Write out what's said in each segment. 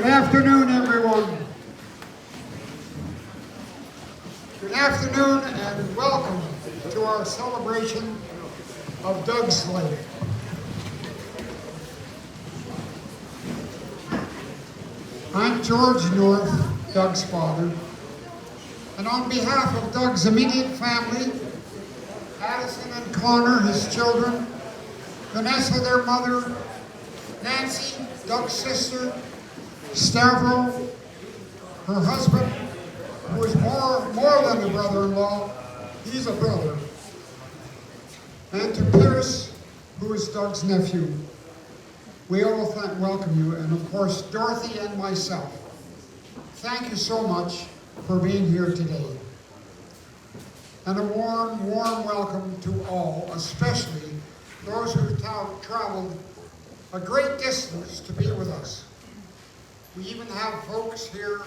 Good afternoon, everyone. Good afternoon and welcome to our celebration of Doug's life. I'm George North, Doug's father, and on behalf of Doug's immediate family, Addison and Connor, his children, Vanessa, their mother, Nancy, Doug's sister, Stavro, her husband, who is more than a brother-in-law, he's a brother, and to Pierce, who is Doug's nephew. We all welcome you, and of course, Dorothy and myself. Thank you so much for being here today. And a warm, warm welcome to all, especially those who traveled a great distance to be with us. We even have folks here,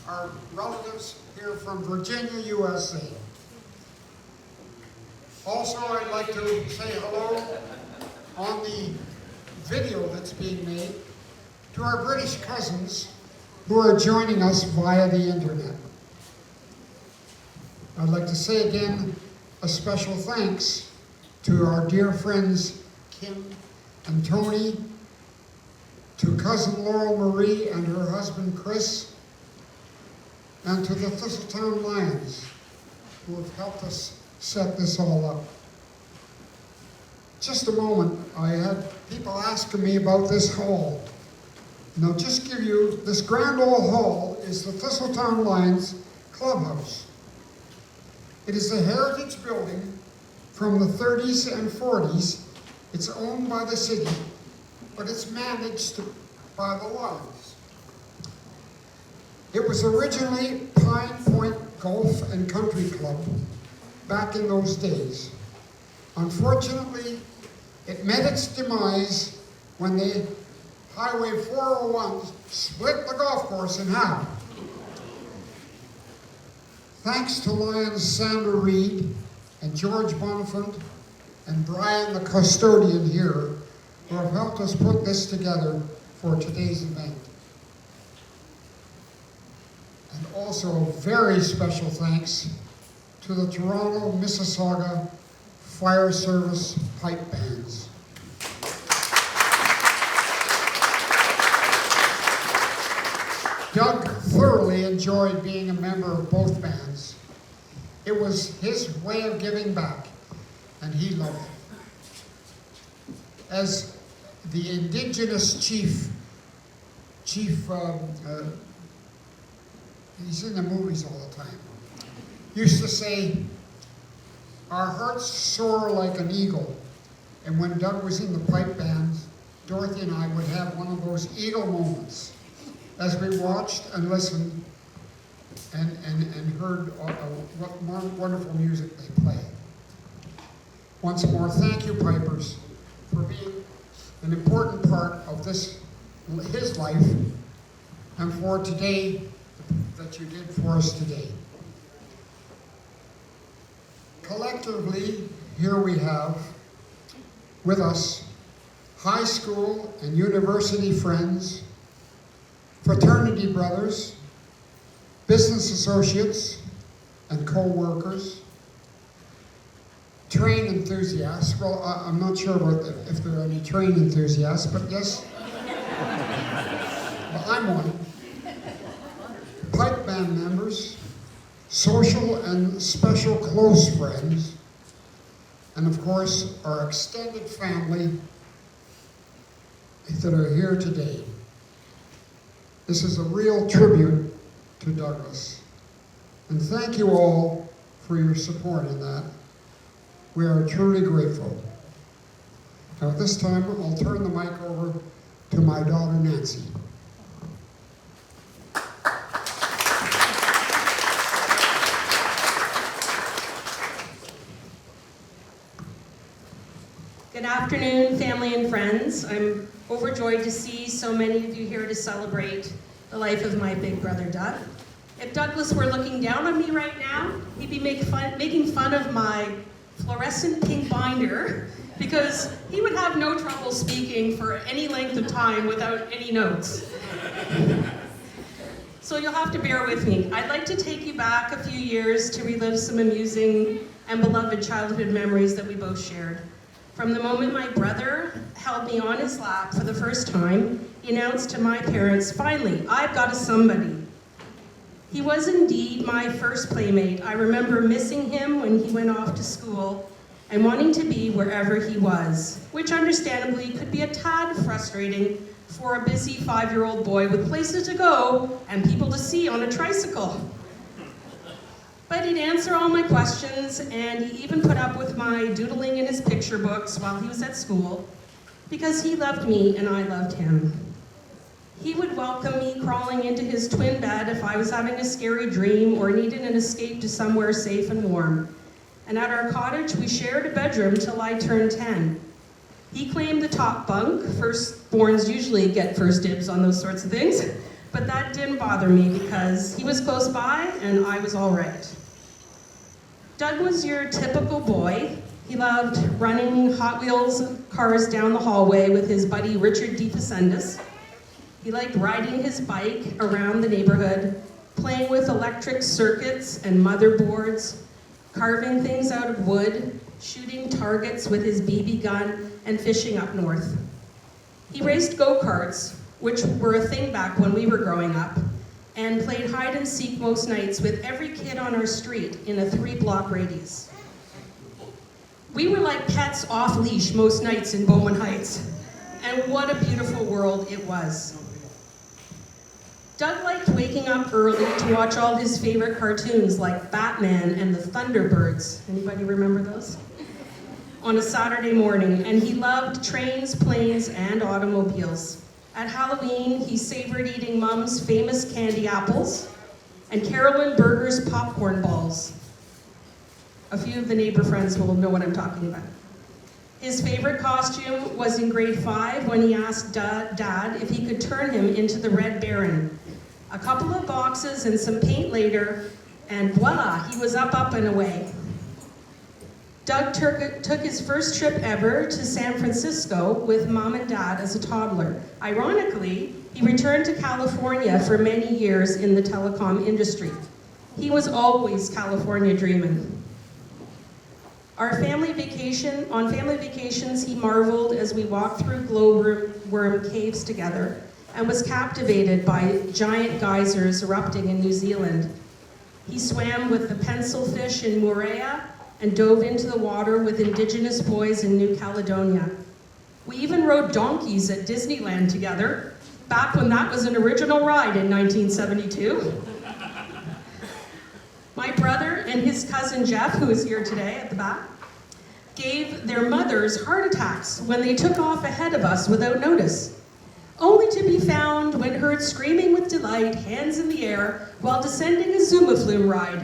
our relatives here from Virginia, USA. Also, I'd like to say hello on the video that's being made to our British cousins who are joining us via the internet. I'd like to say again a special thanks to our dear friends Kim and Tony, to cousin Laurel Marie and her husband Chris, and to the Thistletown Lions who have helped us set this all up. Just a moment, I had people asking me about this hall. Now just give you, this grand old hall is the Thistletown Lions clubhouse. It is a heritage building from the 30s and 40s. It's owned by the city, but it's managed by the Lions. It was originally Pine Point Golf and Country Club back in those days. Unfortunately, it met its demise when the Highway 401 split the golf course in half. Thanks to Lions Sandra Reed and George Bonifant and Brian the custodian here, who have helped us put this together for today's event. And also very special thanks to the Toronto Mississauga Fire Service pipe bands. Doug thoroughly enjoyed being a member of both bands. It was his way of giving back, and he loved it. As the Indigenous chief, he's in the movies all the time, used to say, our hearts soar like an eagle. And when Doug was in the pipe band, Dorothy and I would have one of those eagle moments as we watched and listened and heard what wonderful music they play. Once more, thank you, Pipers, for being an important part of his life and for today that you did for us today. Collectively, here we have with us high school and university friends, fraternity brothers, business associates and co-workers, train enthusiasts. Well, I'm not sure if there are any train enthusiasts, but yes, well, I'm one. Pipe band members, social and special close friends, and of course, our extended family that are here today. This is a real tribute to Douglas. And thank you all for your support in that. We are truly grateful. Now at this time, I'll turn the mic over to my daughter, Nancy. Good afternoon, family and friends. I'm overjoyed to see so many of you here to celebrate the life of my big brother, Doug. If Douglas were looking down on me right now, he'd be making fun of my fluorescent pink binder because he would have no trouble speaking for any length of time without any notes. So you'll have to bear with me. I'd like to take you back a few years to relive some amusing and beloved childhood memories that we both shared. From the moment my brother held me on his lap for the first time, he announced to my parents, "Finally, I've got a somebody." He was indeed my first playmate. I remember missing him when he went off to school and wanting to be wherever he was, which understandably could be a tad frustrating for a busy 5-year-old boy with places to go and people to see on a tricycle. But he'd answer all my questions, and he even put up with my doodling in his picture books while he was at school, because he loved me and I loved him. He would welcome me crawling into his twin bed if I was having a scary dream or needed an escape to somewhere safe and warm. And at our cottage, we shared a bedroom till I turned 10. He claimed the top bunk. Firstborns usually get first dibs on those sorts of things, but that didn't bother me because he was close by and I was all right. Doug was your typical boy. He loved running Hot Wheels cars down the hallway with his buddy Richard DeFacendis. He liked riding his bike around the neighborhood, playing with electric circuits and motherboards, carving things out of wood, shooting targets with his BB gun, and fishing up north. He raced go-karts, which were a thing back when we were growing up, and played hide and seek most nights with every kid on our street in a 3-block radius. We were like pets off leash most nights in Bowman Heights, and what a beautiful world it was. Doug liked waking up early to watch all his favorite cartoons like Batman and the Thunderbirds. Anybody remember those? On a Saturday morning, and he loved trains, planes, and automobiles. At Halloween, he savored eating Mom's famous candy apples and Carolyn Berger's popcorn balls. A few of the neighbor friends will know what I'm talking about. His favorite costume was in grade 5 when he asked Dad if he could turn him into the Red Baron. A couple of boxes and some paint later, and voila, he was up and away. Doug took his first trip ever to San Francisco with Mom and Dad as a toddler. Ironically, he returned to California for many years in the telecom industry. He was always California dreaming. On family vacations, he marveled as we walked through glowworm caves together and was captivated by giant geysers erupting in New Zealand. He swam with the pencil fish in Moorea and dove into the water with indigenous boys in New Caledonia. We even rode donkeys at Disneyland together, back when that was an original ride in 1972. My brother and his cousin Jeff, who is here today at the back, gave their mothers heart attacks when they took off ahead of us without notice, only to be found when heard screaming with delight, hands in the air, while descending a Zuma Flume ride.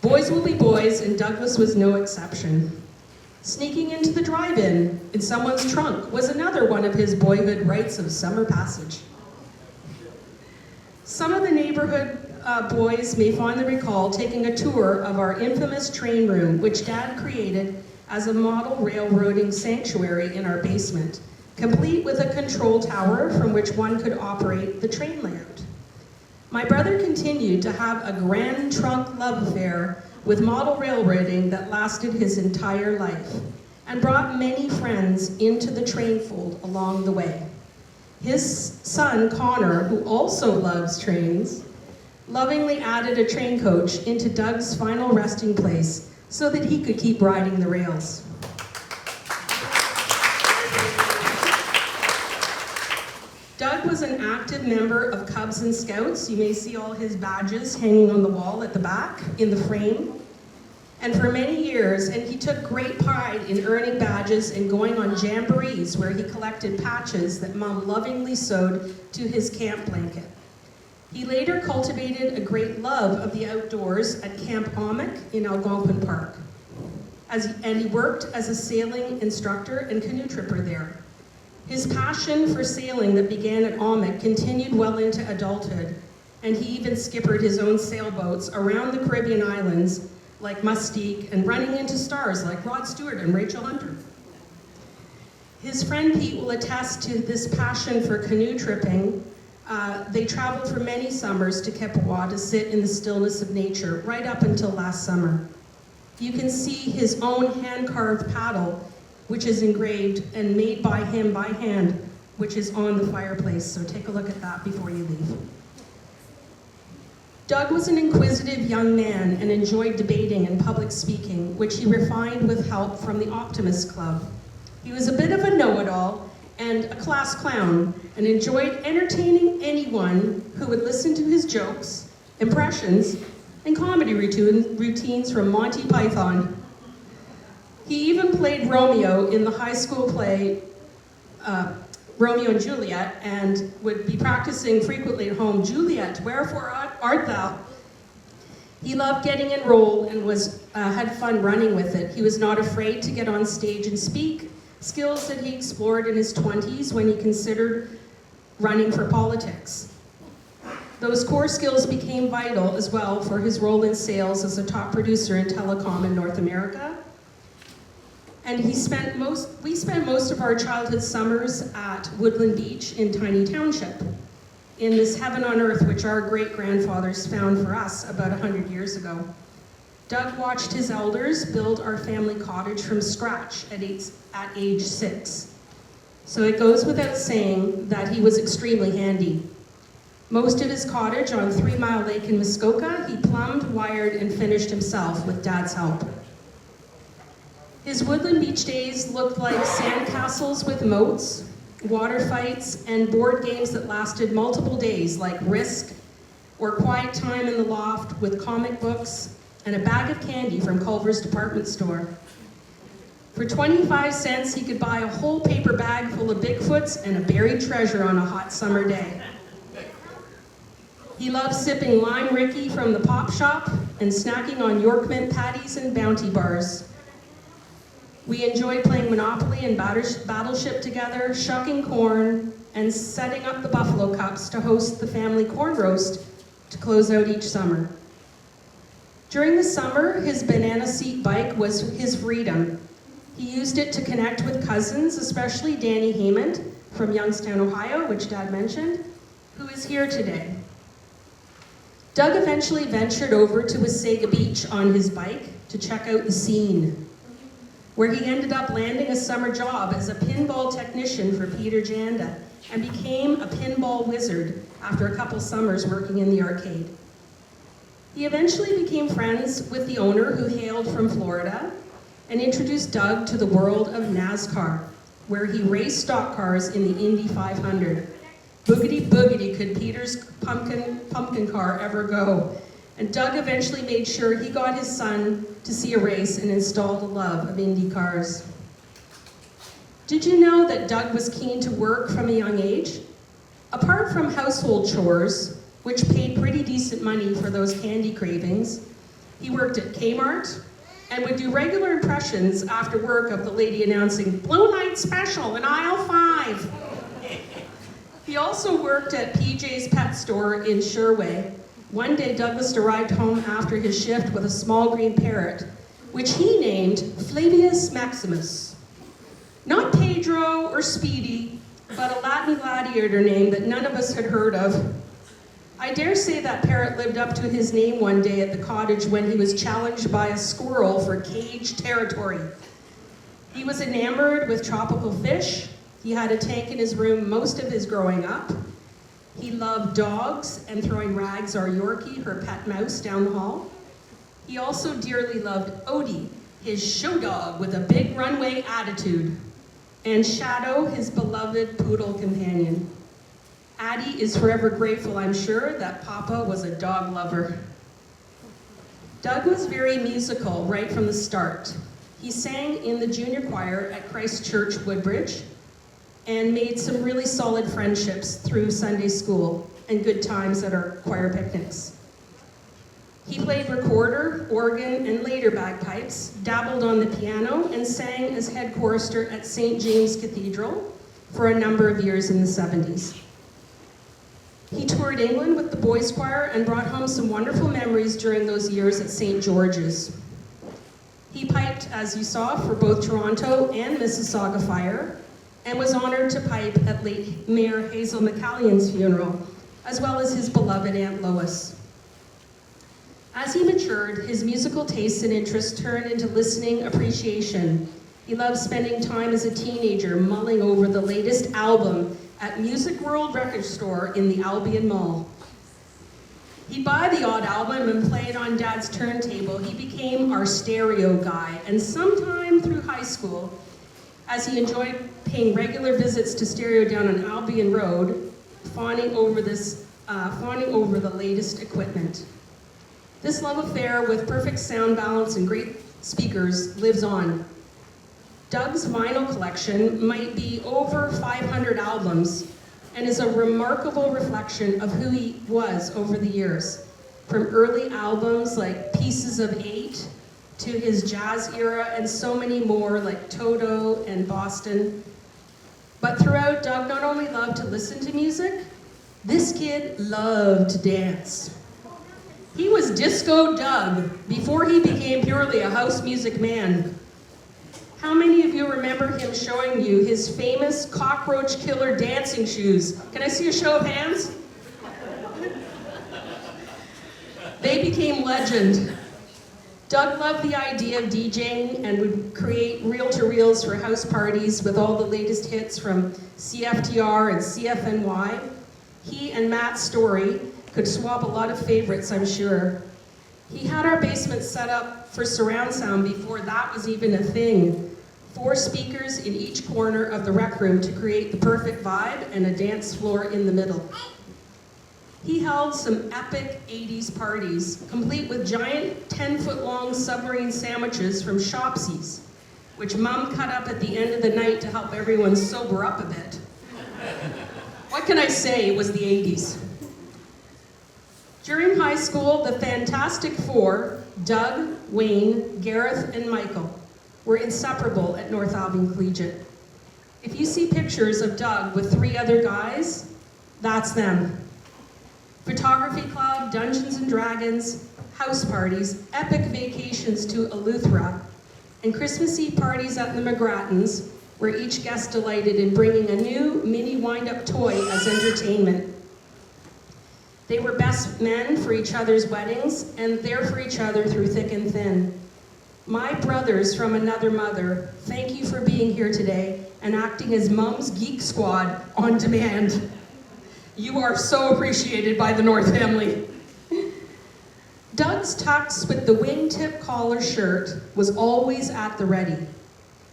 Boys will be boys, and Douglas was no exception. Sneaking into the drive-in in someone's trunk was another one of his boyhood rites of summer passage. Some of the neighborhood boys may fondly recall taking a tour of our infamous train room, which Dad created as a model railroading sanctuary in our basement, complete with a control tower from which one could operate the train layout. My brother continued to have a grand trunk love affair with model railroading that lasted his entire life, and brought many friends into the train fold along the way. His son, Connor, who also loves trains, lovingly added a train coach into Doug's final resting place so that he could keep riding the rails. Doug was an active member of Cubs and Scouts. You may see all his badges hanging on the wall at the back in the frame. And for many years, and he took great pride in earning badges and going on jamborees where he collected patches that Mom lovingly sewed to his camp blanket. He later cultivated a great love of the outdoors at Camp Amick in Algonquin Park. And he worked as a sailing instructor and canoe tripper there. His passion for sailing that began at Amick continued well into adulthood, and he even skippered his own sailboats around the Caribbean islands like Mustique and running into stars like Rod Stewart and Rachel Hunter. His friend Pete will attest to this passion for canoe tripping They traveled for many summers to Kepawah to sit in the stillness of nature, right up until last summer. You can see his own hand-carved paddle, which is engraved and made by him by hand, which is on the fireplace, so take a look at that before you leave. Doug was an inquisitive young man and enjoyed debating and public speaking, which he refined with help from the Optimist Club. He was a bit of a know-it-all and a class clown, and enjoyed entertaining anyone who would listen to his jokes, impressions, and comedy routines from Monty Python. He even played Romeo in the high school play Romeo and Juliet, and would be practicing frequently at home, "Juliet, wherefore art thou?" He loved getting enrolled and had fun running with it. He was not afraid to get on stage and speak, skills that he explored in his 20s when he considered running for politics. Those core skills became vital as well for his role in sales as a top producer in telecom in North America. And we spent most of our childhood summers at Woodland Beach in Tiny Township, in this heaven on earth which our great-grandfathers found for us about 100 years ago. Doug watched his elders build our family cottage from scratch at age 6. So it goes without saying that he was extremely handy. Most of his cottage on 3 Mile Lake in Muskoka, he plumbed, wired, and finished himself with Dad's help. His Woodland Beach days looked like sandcastles with moats, water fights, and board games that lasted multiple days, like Risk, or quiet time in the loft with comic books and a bag of candy from Culver's department store. For 25 cents, he could buy a whole paper bag full of Bigfoots and a buried treasure on a hot summer day. He loved sipping Lime Ricky from the pop shop and snacking on York Mint patties and Bounty bars. We enjoyed playing Monopoly and Battleship together, shucking corn, and setting up the buffalo cups to host the family corn roast to close out each summer. During the summer, his banana seat bike was his freedom. He used it to connect with cousins, especially Danny Heyman from Youngstown, Ohio, which Dad mentioned, who is here today. Doug eventually ventured over to Wasaga Beach on his bike to check out the scene, where he ended up landing a summer job as a pinball technician for Peter Janda and became a pinball wizard after a couple summers working in the arcade. He eventually became friends with the owner, who hailed from Florida, and introduced Doug to the world of NASCAR, where he raced stock cars in the Indy 500. Boogity boogity could Peter's pumpkin car ever go. And Doug eventually made sure he got his son to see a race and installed a love of Indy cars. Did you know that Doug was keen to work from a young age? Apart from household chores, which paid pretty decent money for those candy cravings, he worked at Kmart and would do regular impressions after work of the lady announcing, "Blue light special in aisle 5. He also worked at PJ's Pet Store in Sherway. One day, Douglas arrived home after his shift with a small green parrot, which he named Flavius Maximus. Not Pedro or Speedy, but a Latin gladiator name that none of us had heard of. I dare say that parrot lived up to his name one day at the cottage when he was challenged by a squirrel for cage territory. He was enamored with tropical fish. He had a tank in his room most of his growing up. He loved dogs and throwing Rags, our Yorkie, her pet mouse, down the hall. He also dearly loved Odie, his show dog with a big runway attitude, and Shadow, his beloved poodle companion. Addie is forever grateful, I'm sure, that Papa was a dog lover. Doug was very musical right from the start. He sang in the junior choir at Christ Church, Woodbridge, and made some really solid friendships through Sunday school and good times at our choir picnics. He played recorder, organ, and later bagpipes, dabbled on the piano, and sang as head chorister at St. James Cathedral for a number of years in the 70s. He toured England with the boys' choir and brought home some wonderful memories during those years at St. George's. He piped, as you saw, for both Toronto and Mississauga Fire, and was honored to pipe at late Mayor Hazel McCallion's funeral, as well as his beloved Aunt Lois. As he matured, his musical tastes and interests turned into listening appreciation. He loved spending time as a teenager mulling over the latest album at Music World Record Store in the Albion Mall. He'd buy the odd album and play it on Dad's turntable. He became our stereo guy, and sometime through high school, as he enjoyed paying regular visits to Stereo down on Albion Road, fawning over the latest equipment. This love affair with perfect sound balance and great speakers lives on. Doug's vinyl collection might be over 500 albums and is a remarkable reflection of who he was over the years. From early albums like Pieces of Eight to his jazz era and so many more like Toto and Boston. But throughout, Doug not only loved to listen to music, this kid loved to dance. He was Disco Doug before he became purely a house music man. How many of you remember him showing you his famous cockroach killer dancing shoes? Can I see a show of hands? They became legend. Doug loved the idea of DJing and would create reel-to-reels for house parties with all the latest hits from CFTR and CFNY. He and Matt Story could swap a lot of favorites, I'm sure. He had our basement set up for surround sound before that was even a thing. 4 speakers in each corner of the rec room to create the perfect vibe and a dance floor in the middle. He held some epic 80s parties, complete with giant 10-foot-long submarine sandwiches from Shopsies, which Mom cut up at the end of the night to help everyone sober up a bit. What can I say? It was the 80s. During high school, the Fantastic Four, Doug, Wayne, Gareth, and Michael, were inseparable at North Albion Collegiate. If you see pictures of Doug with 3 other guys, that's them. Photography club, Dungeons and Dragons, house parties, epic vacations to Eleuthera, and Christmas Eve parties at the McGrattans, where each guest delighted in bringing a new mini wind-up toy as entertainment. They were best men for each other's weddings and there for each other through thick and thin. My brothers from another mother, thank you for being here today and acting as Mom's Geek Squad on demand. You are so appreciated by the North family. Doug's tux with the wingtip collar shirt was always at the ready.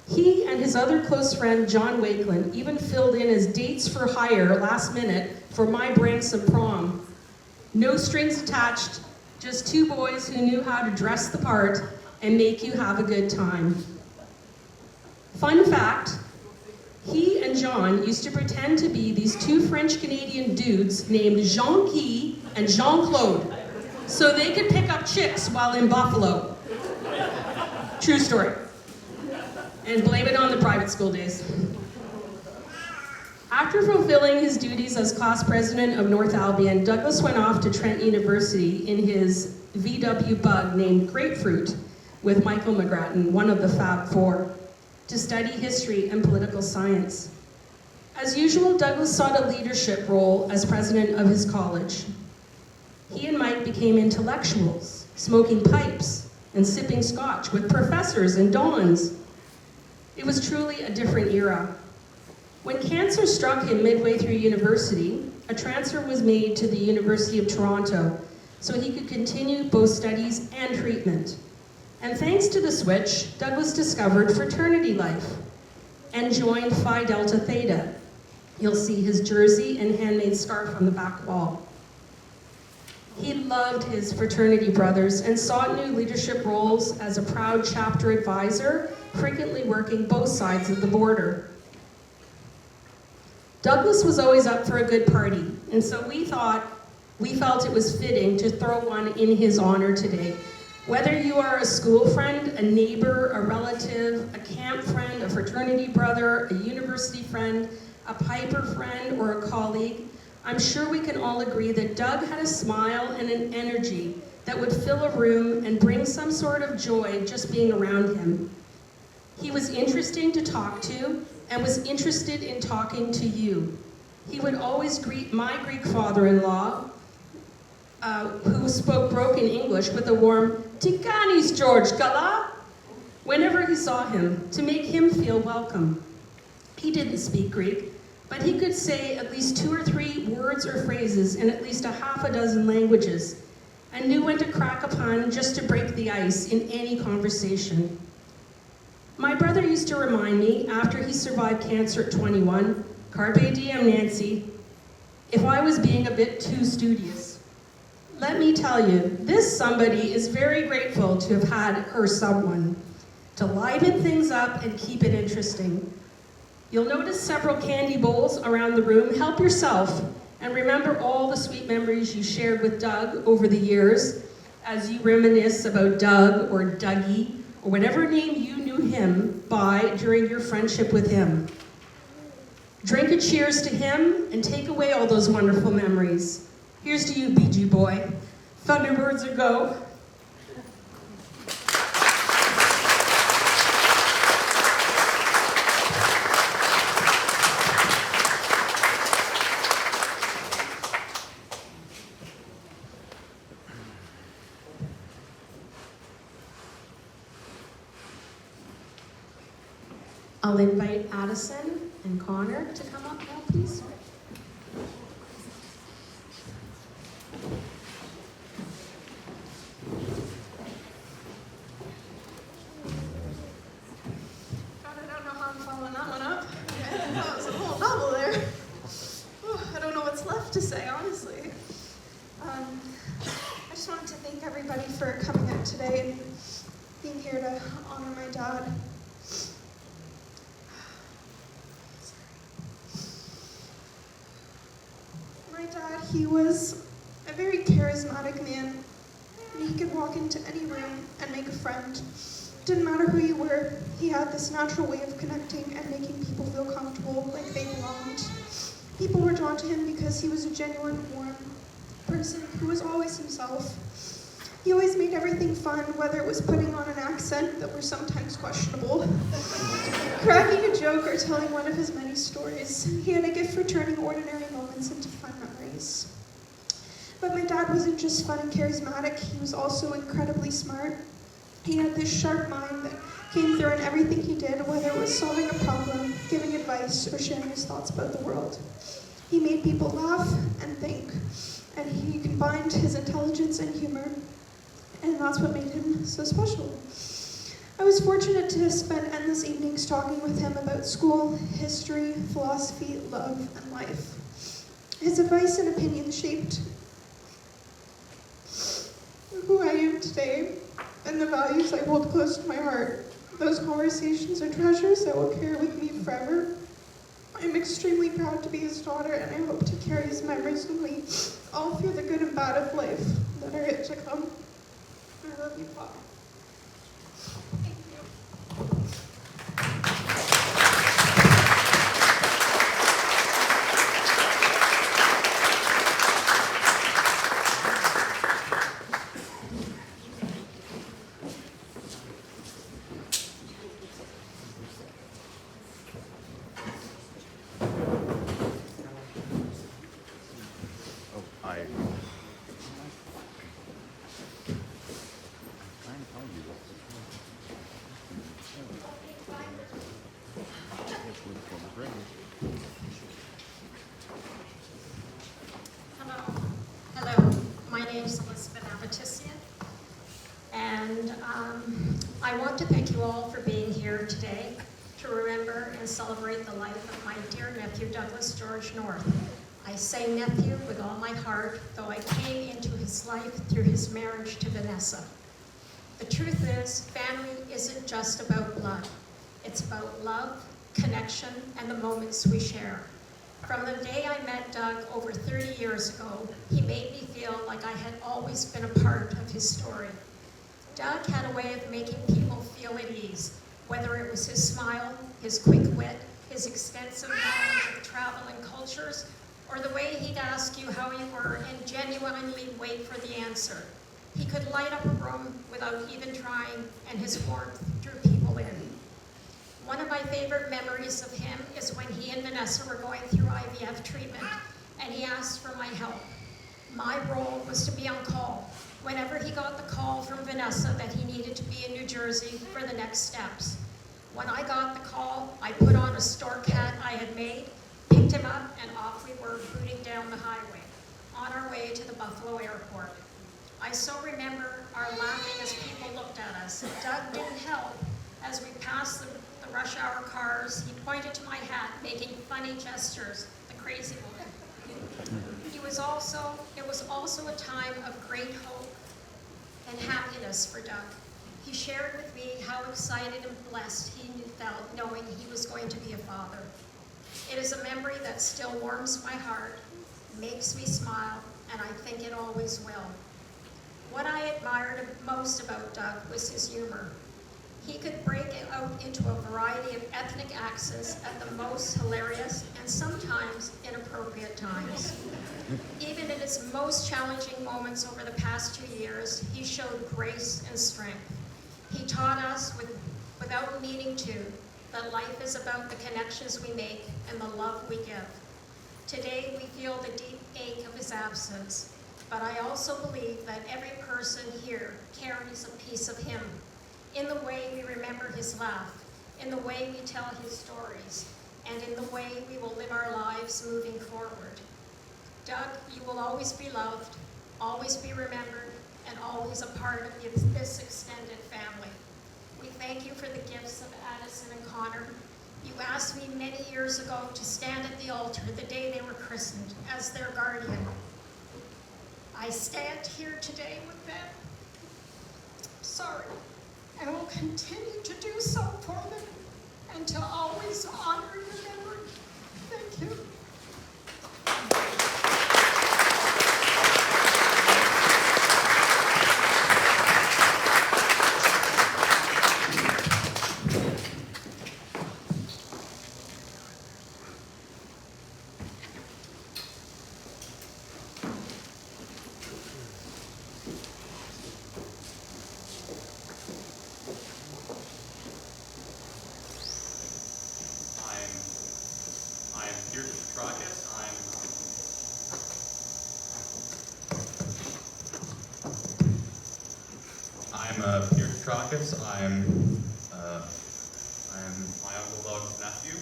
He and his other close friend, John Wakeland, even filled in as dates for hire last minute for my Branksome prom. No strings attached, just 2 boys who knew how to dress the part and make you have a good time. Fun fact, he and John used to pretend to be these 2 French-Canadian dudes named Jean-Guy and Jean-Claude, so they could pick up chicks while in Buffalo. True story. And blame it on the private school days. After fulfilling his duties as class president of North Albion, Douglas went off to Trent University in his VW bug named Grapefruit with Michael McGrattan, one of the Fab Four, to study history and political science. As usual, Douglas sought a leadership role as president of his college. He and Mike became intellectuals, smoking pipes and sipping scotch with professors and dons. It was truly a different era. When cancer struck him midway through university, a transfer was made to the University of Toronto so he could continue both studies and treatment. And thanks to the switch, Douglas discovered fraternity life and joined Phi Delta Theta. You'll see his jersey and handmade scarf on the back wall. He loved his fraternity brothers and sought new leadership roles as a proud chapter advisor, frequently working both sides of the border. Douglas was always up for a good party, and so we felt it was fitting to throw one in his honor today. Whether you are a school friend, a neighbor, a relative, a camp friend, a fraternity brother, a university friend, a Piper friend, or a colleague, I'm sure we can all agree that Doug had a smile and an energy that would fill a room and bring some sort of joy just being around him. He was interesting to talk to and was interested in talking to you. He would always greet my Greek father-in-law, who spoke broken English, with a warm, "Tikanis, George, Kala," whenever he saw him, to make him feel welcome. He didn't speak Greek, but he could say at least 2 or 3 words or phrases in at least a half a dozen languages, and knew when to crack a pun just to break the ice in any conversation. My brother used to remind me, after he survived cancer at 21, "Carpe diem, Nancy," if I was being a bit too studious. Let me tell you, this somebody is very grateful to have had her someone to liven things up and keep it interesting. You'll notice several candy bowls around the room. Help yourself and remember all the sweet memories you shared with Doug over the years as you reminisce about Doug or Dougie or whatever name you knew him by during your friendship with him. Drink a cheers to him and take away all those wonderful memories. Here's to you, BG boy. Thunderbirds a go. I'll invite Addison and Connor to come up now, please. God, I don't know how I'm following that one up. That was a whole novel there. I don't know what's left to say, honestly. I just wanted to thank everybody for coming out today and being here to honor my dad. My dad, he was a very charismatic man. And he could walk into any room and make a friend. Didn't matter who you were, he had this natural way of connecting and making people feel comfortable, like they belonged. People were drawn to him because he was a genuine, warm person who was always himself. He always made everything fun, whether it was putting on an accent that were sometimes questionable, cracking a joke, or telling one of his many stories. He had a gift for turning ordinary moments into fun memories. But my dad wasn't just fun and charismatic, he was also incredibly smart. He had this sharp mind that came through in everything he did, whether it was solving a problem, giving advice, or sharing his thoughts about the world. He made people laugh and think, and he combined his intelligence and humor, and that's what made him so special. I was fortunate to spend endless evenings talking with him about school, history, philosophy, love, and life. His advice and opinions shaped who I am today and the values I hold close to my heart. Those conversations are treasures I will carry with me forever. I'm extremely proud to be his daughter, and I hope to carry his memories with me all through the good and bad of life that are yet to come. I love you, Pop. Thank you. Hello, my name is Elizabeth Abitissian, and I want to thank you all for being here today to remember and celebrate the life of my dear nephew, Douglas George North. I say nephew with all my heart, though I came into his life through his marriage to Vanessa. The truth is, family isn't just about blood. It's about love, connection, and the moments we share. From the day I met Doug over 30 years ago, he made me feel like I had always been a part of his story. Doug had a way of making people feel at ease, whether it was his smile, his quick wit, his extensive knowledge of travel and cultures, or the way he'd ask you how you were and genuinely wait for the answer. He could light up a room without even trying, and his warmth drew people in. One of my favorite memories of him is when he and Vanessa were going through IVF treatment, and he asked for my help. My role was to be on call whenever he got the call from Vanessa that he needed to be in New Jersey for the next steps. When I got the call, I put on a stork hat I had made, picked him up, and off we were booting down the highway, on our way to the Buffalo airport. I so remember our laughing as people looked at us. Doug didn't help. As we passed the rush hour cars, he pointed to my hat, making funny gestures, the crazy one. It was also a time of great hope and happiness for Doug. He shared with me how excited and blessed he felt knowing he was going to be a father. It is a memory that still warms my heart, makes me smile, and I think it always will. What I admired most about Doug was his humor. He could break out into a variety of ethnic accents at the most hilarious and sometimes inappropriate times. Even in his most challenging moments over the past 2 years, he showed grace and strength. He taught us, without meaning to, that life is about the connections we make and the love we give. Today, we feel the deep ache of his absence, but I also believe that every person here carries a piece of him, in the way we remember his laugh, in the way we tell his stories, and in the way we will live our lives moving forward. Doug, you will always be loved, always be remembered, and always a part of this extended family. We thank you for the gifts of Addison and Connor. You asked me many years ago to stand at the altar the day they were christened as their guardian. I stand here today with them. Sorry, and will continue to do so for them and to always honor your memory. Thank you. I am Peter Petrakis. I'm Peter Petrakis. I'm my Uncle Doug's nephew,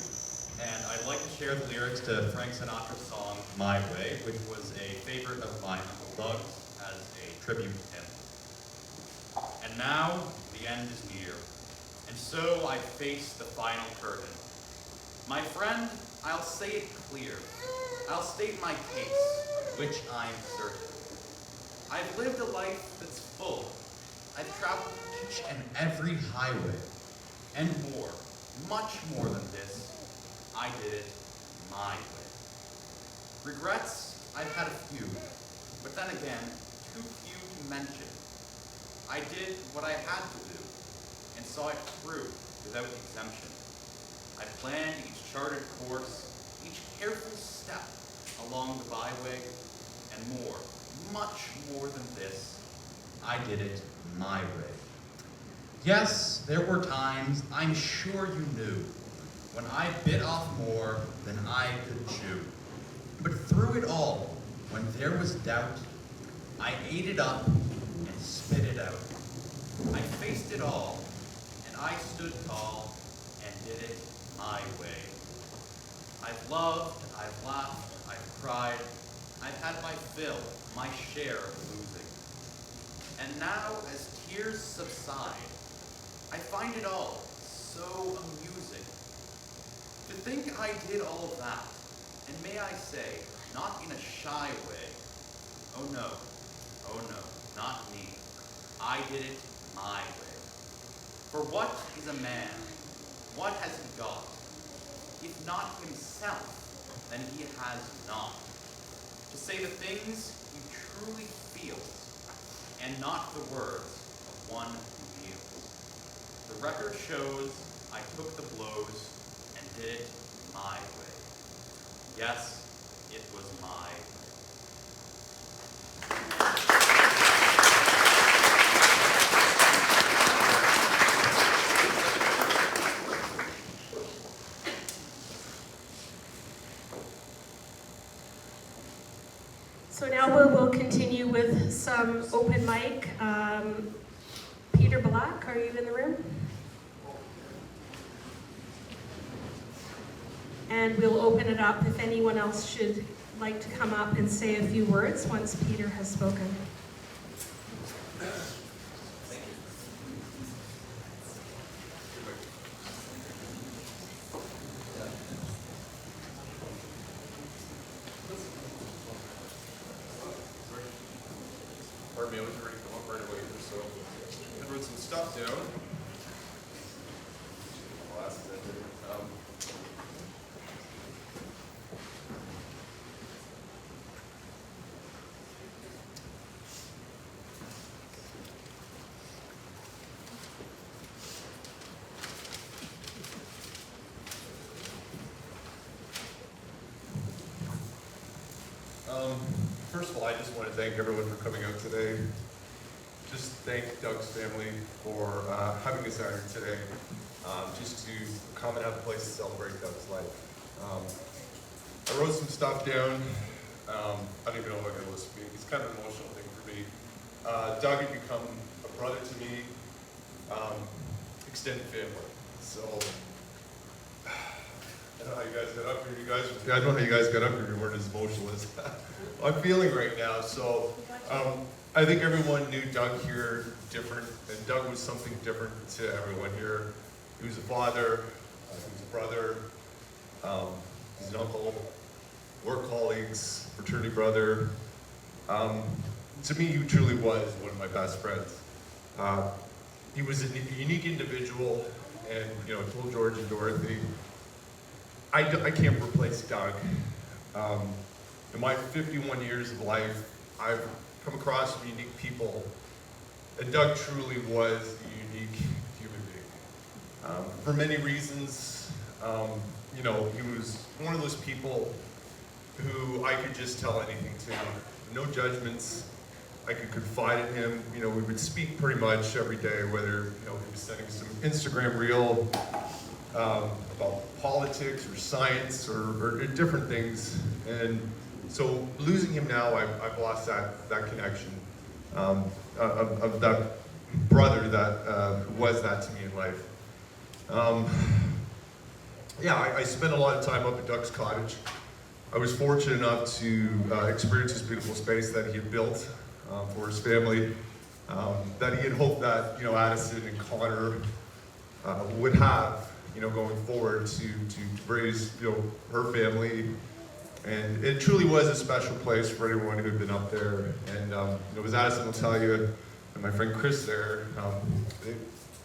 and I'd like to share the lyrics to Frank Sinatra's song "My Way," which was a favorite of my Uncle Doug's as a tribute to him. And now the end is near, and so I face the final curtain. My friend, I'll say it clear. I'll state my case, which I'm certain. I've lived a life that's full. I've traveled each and every highway, and more, much more than this. I did it my way. Regrets, I've had a few, but then again, too few to mention. I did what I had to do, and saw it through without exemption. I planned each charted course, each careful step along the byway, and more, much more than this, I did it my way. Yes, there were times, I'm sure you knew, when I bit off more than I could chew. But through it all, when there was doubt, I ate it up and spit it out. I faced it all, and I stood tall and did it my way. I've loved, I've laughed, I've cried, I've had my fill, my share of losing. And now, as tears subside, I find it all so amusing. To think I did all of that, and may I say, not in a shy way. Oh no, not me. I did it my way. For what is a man? What has he got? If not himself, then he has not. To say the things he truly feels, and not the words of one who kneels. The record shows I took the blows and did it my way. Yes, it was my way. So now we'll continue with some open mic. Peter Black, are you in the room? And we'll open it up if anyone else should like to come up and say a few words once Peter has spoken. Pardon me, I wasn't ready to come up right away here, so I wrote some stuff down. Glasses in there. First of all, I just want to thank everyone for coming out today. Just thank Doug's family for having us out here today, just to come and have a place to celebrate Doug's life. I wrote some stuff down. I don't even know if I'm going to speak. It's kind of an emotional thing for me. Doug had become a brother to me, extended family. So I don't know how you guys got up here. I don't know how you guys got up here. You weren't as emotional as I'm feeling right now. So I think everyone knew Doug here different, and Doug was something different to everyone here. He was a father, he was a brother, he's an uncle, work colleagues, fraternity brother. To me, he truly was one of my best friends. He was a unique individual, and I told George and Dorothy, I can't replace Doug. In my 51 years of life, I've come across some unique people, and Doug truly was a unique human being. For many reasons, he was one of those people who I could just tell anything to. No judgments. I could confide in him. We would speak pretty much every day, whether he was sending some Instagram reel about politics or science or different things. And so losing him now, I've lost that connection of that brother that was that to me in life. I spent a lot of time up at Doug's cottage. I was fortunate enough to experience this beautiful space that he had built for his family, that he had hoped that Addison and Connor would have going forward to raise her family. And it truly was a special place for anyone who had been up there. And as Addison will tell you, and my friend Chris there, they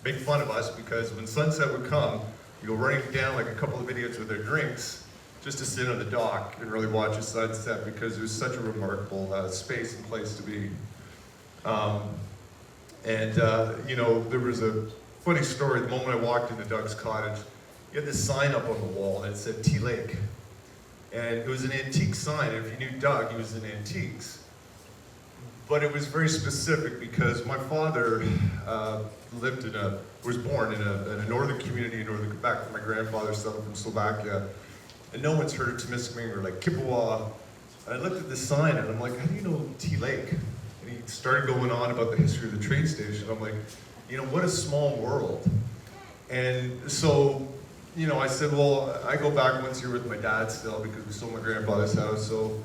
make fun of us because when sunset would come, we go running down like a couple of idiots with their drinks just to sit on the dock and really watch the sunset, because it was such a remarkable space and place to be. There was a funny story. The moment I walked into Doug's cottage, he had this sign up on the wall and it said T Lake. And it was an antique sign. If you knew Doug, he was in antiques. But it was very specific because my father was born in a northern community in northern Quebec. My grandfather settled from Slovakia. And no one's heard of Temiskaming or like Kippawa. And I looked at this sign and I'm like, how do you know T Lake? And he started going on about the history of the train station. I'm like, what a small world. And so, I said, well, I go back once a year with my dad still because we sold my grandfather's house. So,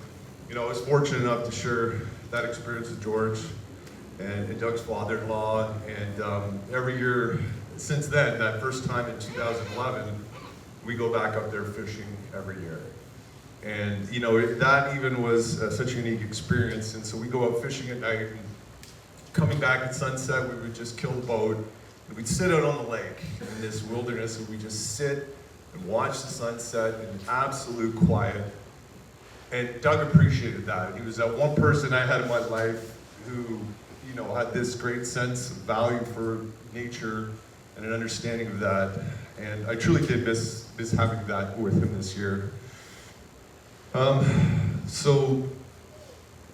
I was fortunate enough to share that experience with George and Doug's father-in-law. And every year since then, that first time in 2011, we go back up there fishing every year. And, that even was such a unique experience. And so we go out fishing at night, and coming back at sunset, we would just kill the boat. And we'd sit out on the lake in this wilderness, and we'd just sit and watch the sunset in absolute quiet. And Doug appreciated that. He was that one person I had in my life who, had this great sense of value for nature and an understanding of that. And I truly did miss having that with him this year. So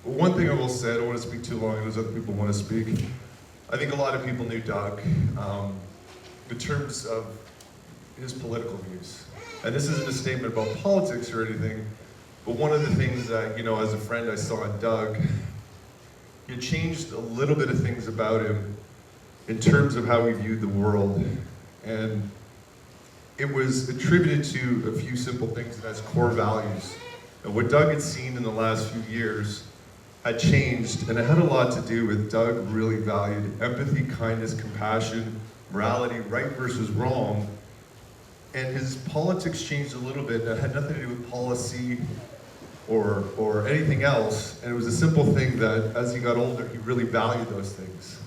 one thing I will say, I don't want to speak too long, and those other people want to speak. I think a lot of people knew Doug in terms of his political views. And this isn't a statement about politics or anything, But one of the things that, as a friend I saw in Doug, he had changed a little bit of things about him in terms of how he viewed the world. And it was attributed to a few simple things and as core values. And what Doug had seen in the last few years had changed, and it had a lot to do with Doug really valued empathy, kindness, compassion, morality, right versus wrong. And his politics changed a little bit. That had nothing to do with policy or anything else. And it was a simple thing that as he got older, he really valued those things.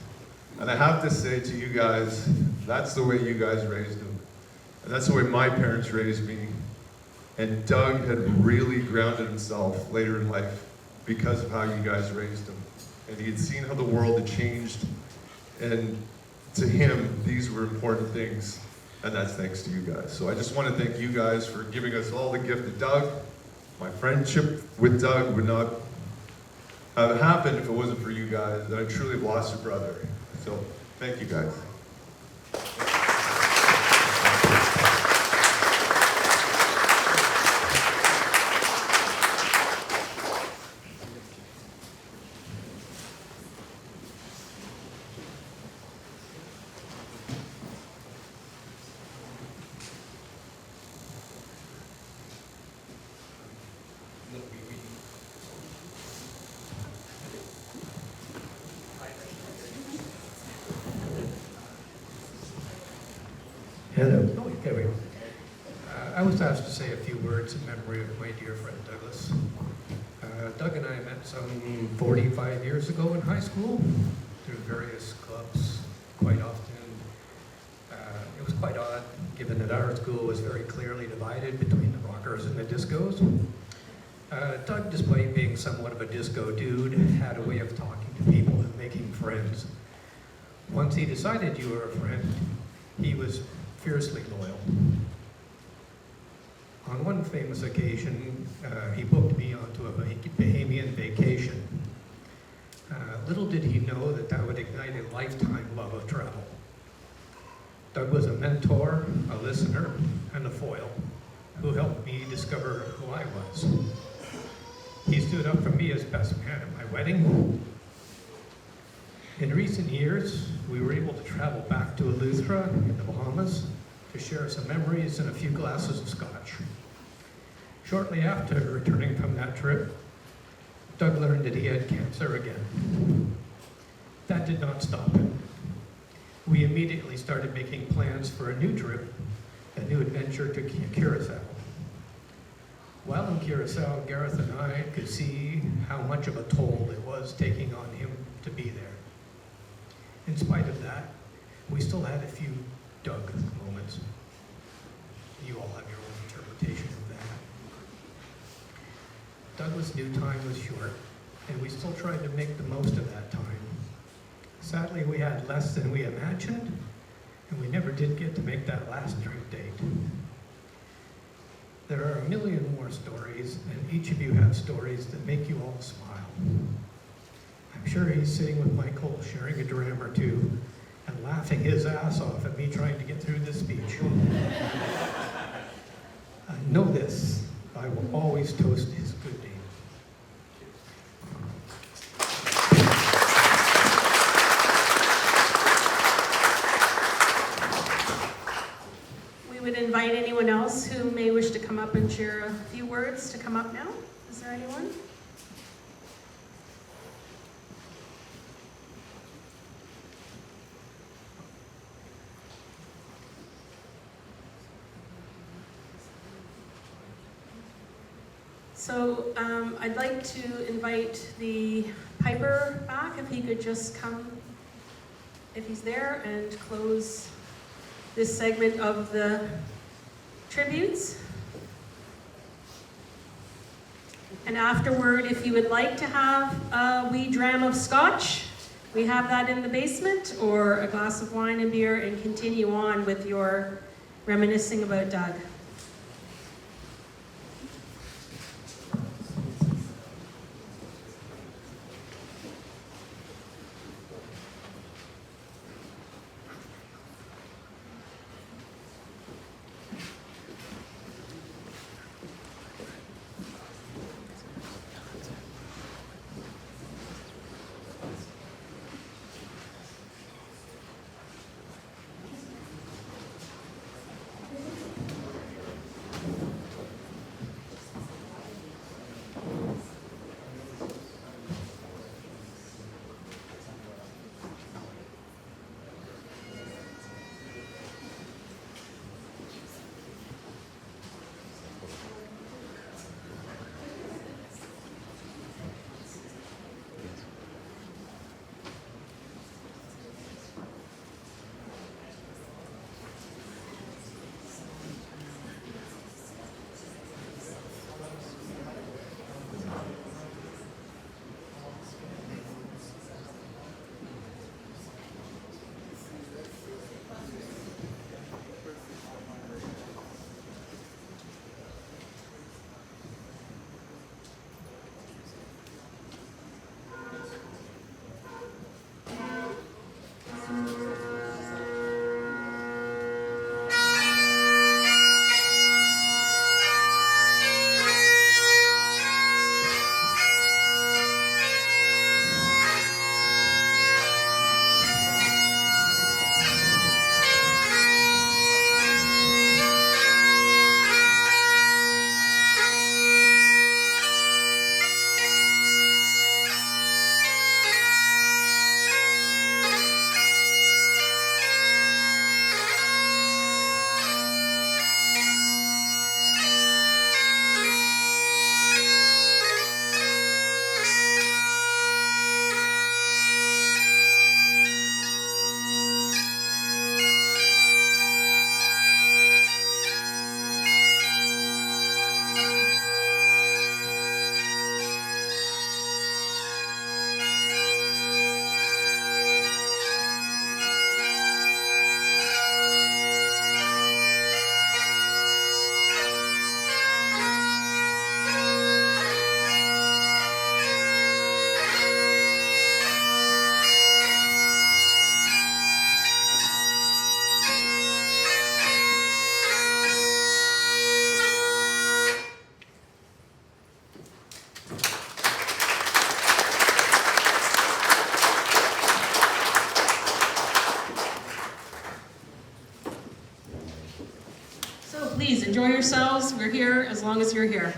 And I have to say to you guys, that's the way you guys raised him. And that's the way my parents raised me. And Doug had really grounded himself later in life because of how you guys raised him. And he had seen how the world had changed. And to him, these were important things. And that's thanks to you guys. So I just want to thank you guys for giving us all the gift of Doug. My friendship with Doug would not have happened if it wasn't for you guys. And I truly have lost a brother. So thank you guys. Hello. Oh, there we go. I was asked to say a few words in memory of my dear friend Douglas. Doug and I met some 45 years ago in high school through various clubs. Quite often, it was quite odd, given that our school was very clearly divided between the rockers and the discos. Doug, despite being somewhat of a disco dude, had a way of talking to people and making friends. Once he decided you were a friend, he was fiercely loyal. On one famous occasion, he booked me onto a Bahamian vacation. Little did he know that that would ignite a lifetime love of travel. Doug was a mentor, a listener, and a foil who helped me discover who I was. He stood up for me as best man at my wedding. In recent years, we were able to travel back to Eleuthera in the Bahamas to share some memories and a few glasses of scotch. Shortly after returning from that trip, Doug learned that he had cancer again. That did not stop him. We immediately started making plans for a new trip, a new adventure to Curacao. While in Curacao, Gareth and I could see how much of a toll it was taking on him to be there. In spite of that, we still had a few Doug moments. You all have your own interpretation of that. Douglas knew time was short, and we still tried to make the most of that time. Sadly, we had less than we imagined, and we never did get to make that last drink date. There are a million more stories, and each of you have stories that make you all smile. I'm sure he's sitting with Michael, sharing a dram or two, and laughing his ass off at me trying to get through this speech. Know this, I will always toast his good name. We would invite anyone else who may wish to come up and share a few words to come up now. Is there anyone? So I'd like to invite the Piper back, if he could just come, if he's there, and close this segment of the tributes. And afterward, if you would like to have a wee dram of scotch, we have that in the basement, or a glass of wine and beer, and continue on with your reminiscing about Doug. yourselves. We're here as long as you're here.